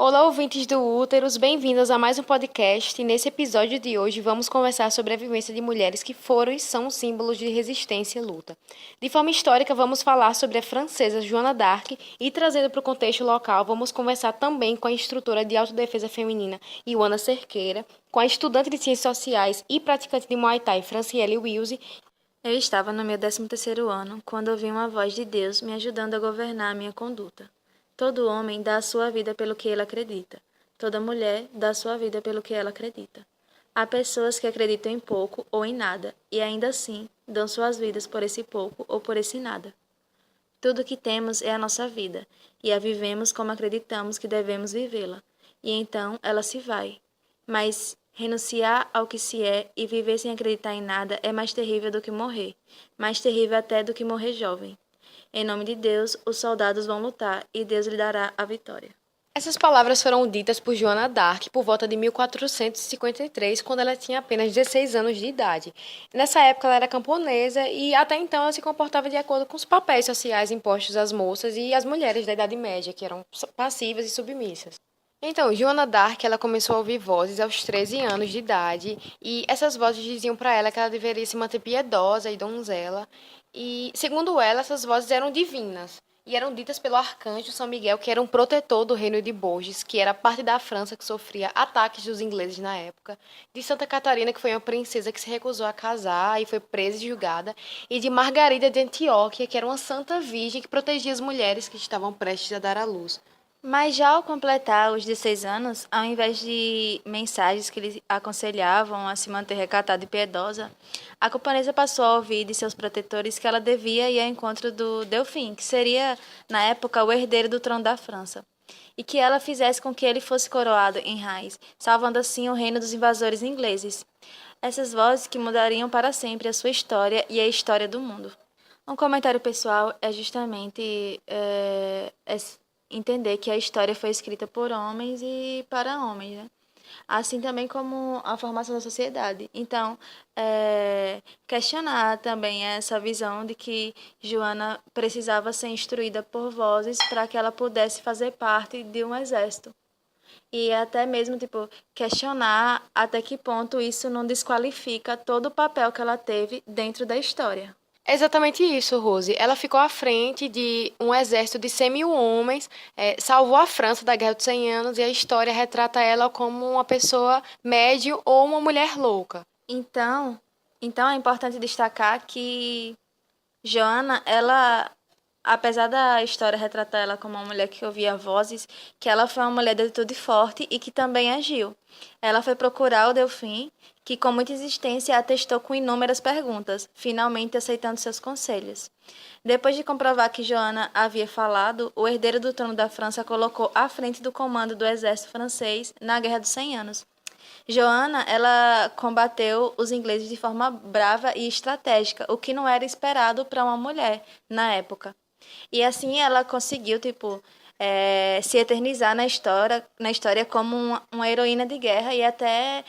Olá, ouvintes do Úteros, bem-vindos a mais um podcast. E nesse episódio de hoje vamos conversar sobre a vivência de mulheres que foram e são símbolos de resistência e luta. De forma histórica, vamos falar sobre a francesa Joana d'Arc e, trazendo para o contexto local, vamos conversar também com a instrutora de autodefesa feminina Ioana Cerqueira, com a estudante de Ciências Sociais e praticante de Muay Thai Franciele Wilson. Eu estava no meu 13º ano quando ouvi uma voz de Deus me ajudando a governar a minha conduta. Todo homem dá a sua vida pelo que ele acredita. Toda mulher dá a sua vida pelo que ela acredita. Há pessoas que acreditam em pouco ou em nada e ainda assim dão suas vidas por esse pouco ou por esse nada. Tudo o que temos é a nossa vida e a vivemos como acreditamos que devemos vivê-la. E então ela se vai. Mas renunciar ao que se é e viver sem acreditar em nada é mais terrível do que morrer, mais terrível até do que morrer jovem. Em nome de Deus, os soldados vão lutar e Deus lhe dará a vitória. Essas palavras foram ditas por Joana d'Arc por volta de 1453, quando ela tinha apenas 16 anos de idade. Nessa época ela era camponesa e até então ela se comportava de acordo com os papéis sociais impostos às moças e às mulheres da Idade Média, que eram passivas e submissas. Então, Joana d'Arc, ela começou a ouvir vozes aos 13 anos de idade, e essas vozes diziam para ela que ela deveria se manter piedosa e donzela, e, segundo ela, essas vozes eram divinas, e eram ditas pelo arcanjo São Miguel, que era um protetor do reino de Borges, que era parte da França que sofria ataques dos ingleses na época, de Santa Catarina, que foi uma princesa que se recusou a casar e foi presa e julgada, e de Margarida de Antioquia, que era uma santa virgem que protegia as mulheres que estavam prestes a dar à luz. Mas já ao completar os 16 anos, ao invés de mensagens que lhe aconselhavam a se manter recatada e piedosa, a camponesa passou a ouvir de seus protetores que ela devia ir ao encontro do Delfim, que seria, na época, o herdeiro do trono da França, e que ela fizesse com que ele fosse coroado em Reims, salvando assim o reino dos invasores ingleses. Essas vozes que mudariam para sempre a sua história e a história do mundo. Um comentário pessoal é justamente entender que a história foi escrita por homens e para homens, né? Assim também como a formação da sociedade. Então, questionar também essa visão de que Joana precisava ser instruída por vozes para que ela pudesse fazer parte de um exército. E até mesmo, tipo, questionar até que ponto isso não desqualifica todo o papel que ela teve dentro da história. É exatamente isso, Rose. Ela ficou à frente de um exército de 100 mil homens, salvou a França da Guerra dos 100 Anos e a história retrata ela como uma pessoa médio ou uma mulher louca. Então é importante destacar que Joana, ela, apesar da história retratar ela como uma mulher que ouvia vozes, que ela foi uma mulher de atitude forte e que também agiu. Ela foi procurar o Delfim, que com muita insistência atestou com inúmeras perguntas, finalmente aceitando seus conselhos. Depois de comprovar que Joana havia falado, o herdeiro do trono da França a colocou à frente do comando do exército francês na Guerra dos 100 Anos. Joana, ela combateu os ingleses de forma brava e estratégica, o que não era esperado para uma mulher na época. E assim ela conseguiu, se eternizar na história como uma heroína de guerra e até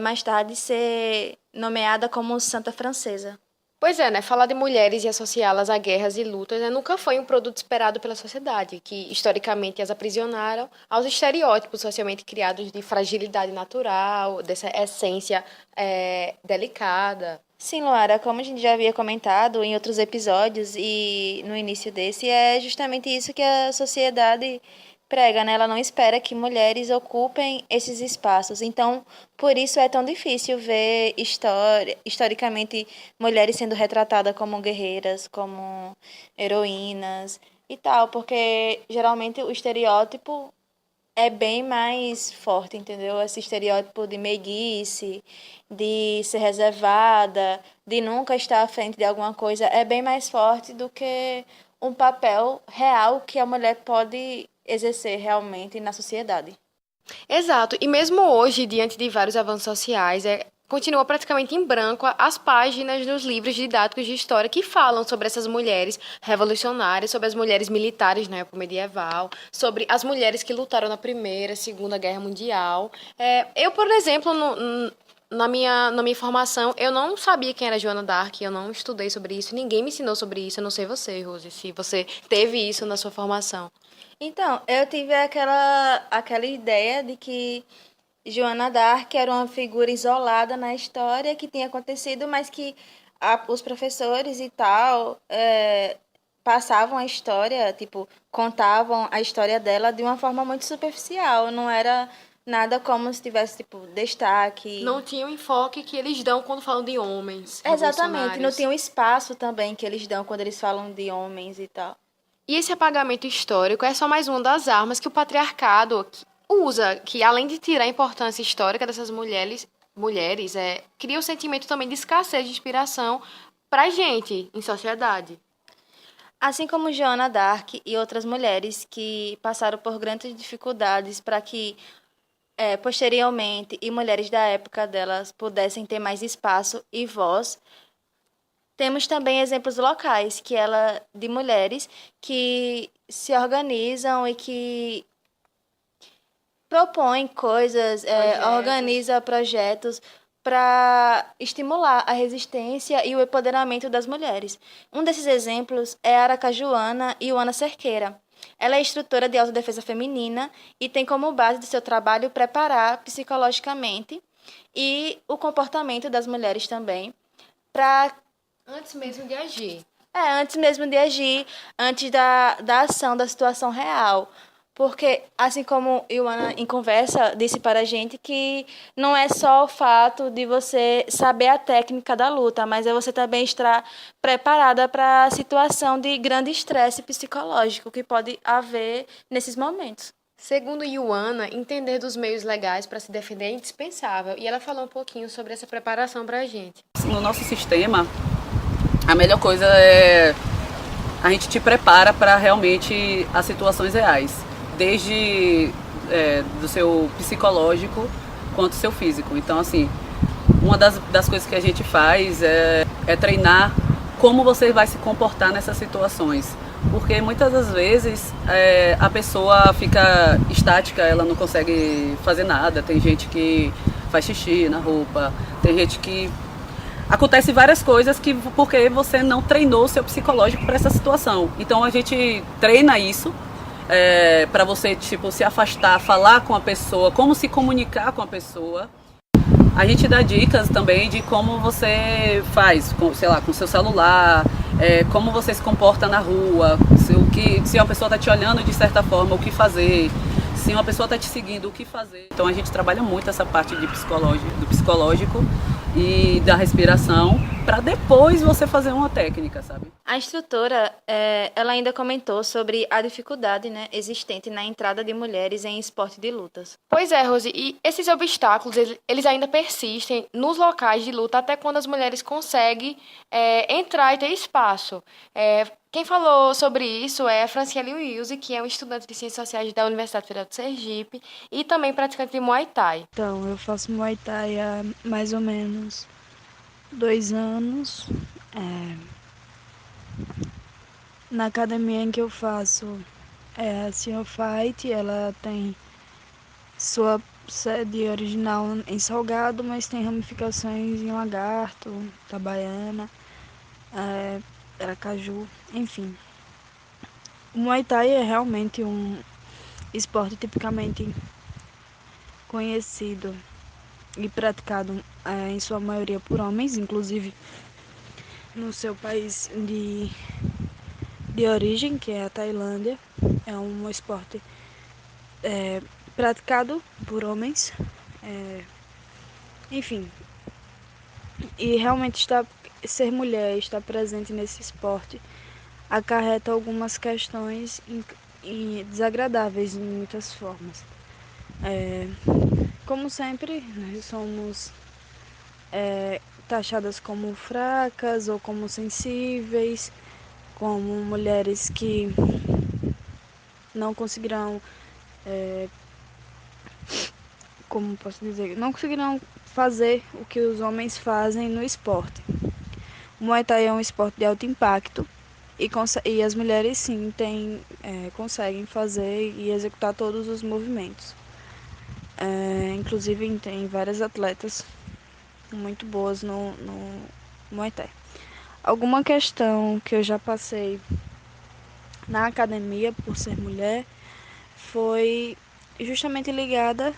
mais tarde ser nomeada como Santa Francesa. Pois é, né? Falar de mulheres e associá-las a guerras e lutas, né, nunca foi um produto esperado pela sociedade, que historicamente as aprisionaram aos estereótipos socialmente criados de fragilidade natural, dessa essência delicada. Sim, Luara, como a gente já havia comentado em outros episódios e no início desse, é justamente isso que a sociedade prega, né? Ela não espera que mulheres ocupem esses espaços. Então, por isso é tão difícil ver historicamente mulheres sendo retratadas como guerreiras, como heroínas e tal, porque geralmente o estereótipo é bem mais forte, entendeu? Esse estereótipo de meiguice, de ser reservada, de nunca estar à frente de alguma coisa, é bem mais forte do que um papel real que a mulher pode exercer realmente na sociedade. Exato, e mesmo hoje, diante de vários avanços sociais, continua praticamente em branco as páginas dos livros didáticos de história que falam sobre essas mulheres revolucionárias, sobre as mulheres militares na época medieval, sobre as mulheres que lutaram na Primeira, Segunda Guerra Mundial. Eu, por exemplo, na minha formação, eu não sabia quem era Joana d'Arc, eu não estudei sobre isso, ninguém me ensinou sobre isso, eu não sei você, Rose, se você teve isso na sua formação. Então, eu tive aquela ideia de que Joana d'Arc era uma figura isolada na história que tinha acontecido, mas que os professores e tal passavam a história, tipo, contavam a história dela de uma forma muito superficial, não era nada como se tivesse, tipo, destaque. Não tinha o enfoque que eles dão quando falam de homens Exatamente, não revolucionários. tinha o espaço também que eles dão quando eles falam de homens e tal. E esse apagamento histórico é só mais uma das armas que o patriarcado usa, que além de tirar a importância histórica dessas mulheres cria o sentimento também de escassez de inspiração pra gente em sociedade. Assim como Joana d'Arc e outras mulheres que passaram por grandes dificuldades para que posteriormente e mulheres da época delas pudessem ter mais espaço e voz. Temos também exemplos locais de mulheres que se organizam e que propõem coisas, organiza projetos para estimular a resistência e o empoderamento das mulheres. Um desses exemplos é a Aracajuana Ioana Cerqueira. Ela é instrutora de autodefesa feminina e tem como base de seu trabalho preparar psicologicamente e o comportamento das mulheres também para Antes mesmo de agir. antes mesmo de agir, antes da ação, da situação real. Porque, assim como Ioana, em conversa, disse para a gente que não é só o fato de você saber a técnica da luta, mas é você também estar preparada para a situação de grande estresse psicológico que pode haver nesses momentos. Segundo Ioana, entender dos meios legais para se defender é indispensável. E ela falou um pouquinho sobre essa preparação para a gente. No nosso sistema, a melhor coisa é a gente te prepara para realmente as situações reais, desde do seu psicológico quanto do seu físico. Então, assim, uma das coisas que a gente faz é treinar como você vai se comportar nessas situações. Porque muitas das vezes a pessoa fica estática, ela não consegue fazer nada. Tem gente que faz xixi na roupa, tem gente que... Acontece várias coisas que porque você não treinou o seu psicológico para essa situação. Então a gente treina isso para você tipo se afastar, falar com a pessoa, como se comunicar com a pessoa. A gente dá dicas também de como você faz, sei lá, com o seu celular, como você se comporta na rua, se uma pessoa está te olhando de certa forma, o que fazer, se uma pessoa está te seguindo, o que fazer. Então a gente trabalha muito essa parte do psicológico e da respiração para depois você fazer uma técnica, sabe? A instrutora, ela ainda comentou sobre a dificuldade, né, existente na entrada de mulheres em esporte de lutas. Pois é, Rose, e esses obstáculos, eles ainda persistem nos locais de luta até quando as mulheres conseguem entrar e ter espaço. Quem falou sobre isso é a Franciele Wilson, que é uma estudante de Ciências Sociais da Universidade Federal de Sergipe e também praticante de Muay Thai. Então, eu faço Muay Thai há mais ou menos 2 anos. Na academia em que eu faço é a Senior Fight, ela tem sua sede original em Salgado, mas tem ramificações em Lagarto, Itabaiana, Aracaju, enfim. O Muay Thai é realmente um esporte tipicamente conhecido e praticado em sua maioria por homens, inclusive no seu país de origem, que é a Tailândia. É um esporte praticado por homens, enfim. E realmente ser mulher, estar presente nesse esporte, acarreta algumas questões desagradáveis em muitas formas. Como sempre, nós somos taxadas como fracas ou como sensíveis, como mulheres que não conseguirão, como posso dizer, não conseguirão fazer o que os homens fazem no esporte. O Muay Thai é um esporte de alto impacto e as mulheres sim conseguem fazer e executar todos os movimentos. Inclusive tem várias atletas muito boas no Muay Thai. Alguma questão que eu já passei na academia por ser mulher foi justamente ligada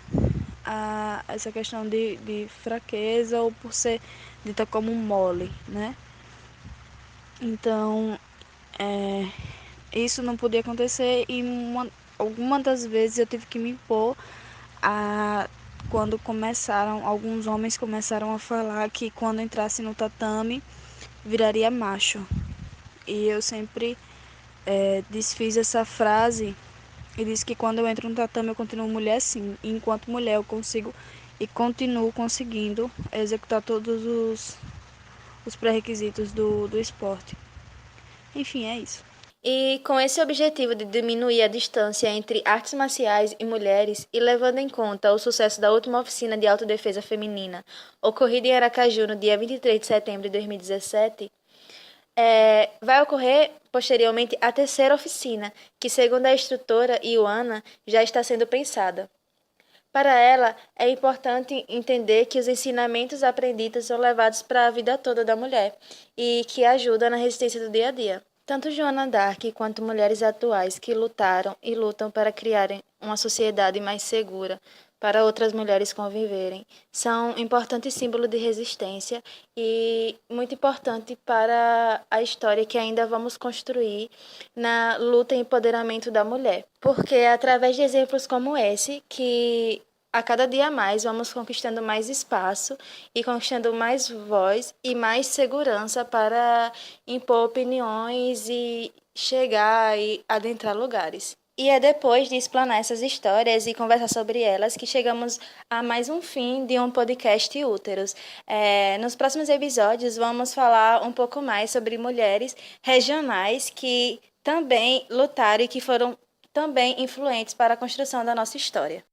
a essa questão de fraqueza ou por ser dita como mole, né? Então, isso não podia acontecer e algumas das vezes eu tive que me impor a alguns homens começaram a falar que quando entrasse no tatame viraria macho. E eu sempre desfiz essa frase e disse que quando eu entro no tatame eu continuo mulher sim. E enquanto mulher eu consigo e continuo conseguindo executar todos os pré-requisitos do esporte. Enfim, é isso. E com esse objetivo de diminuir a distância entre artes marciais e mulheres, e levando em conta o sucesso da última oficina de autodefesa feminina, ocorrida em Aracaju no dia 23 de setembro de 2017, vai ocorrer posteriormente a terceira oficina, que, segundo a instrutora Ioana, já está sendo pensada. Para ela, é importante entender que os ensinamentos aprendidos são levados para a vida toda da mulher e que ajudam na resistência do dia a dia. Tanto Joana d'Arc quanto mulheres atuais que lutaram e lutam para criarem uma sociedade mais segura para outras mulheres conviverem são importantes símbolos de resistência e muito importante para a história que ainda vamos construir na luta e empoderamento da mulher. Porque é através de exemplos como esse que a cada dia mais vamos conquistando mais espaço e conquistando mais voz e mais segurança para impor opiniões e chegar e adentrar lugares. E é depois de explanar essas histórias e conversar sobre elas que chegamos a mais um fim de um podcast Úteros. Nos próximos episódios vamos falar um pouco mais sobre mulheres regionais que também lutaram e que foram também influentes para a construção da nossa história.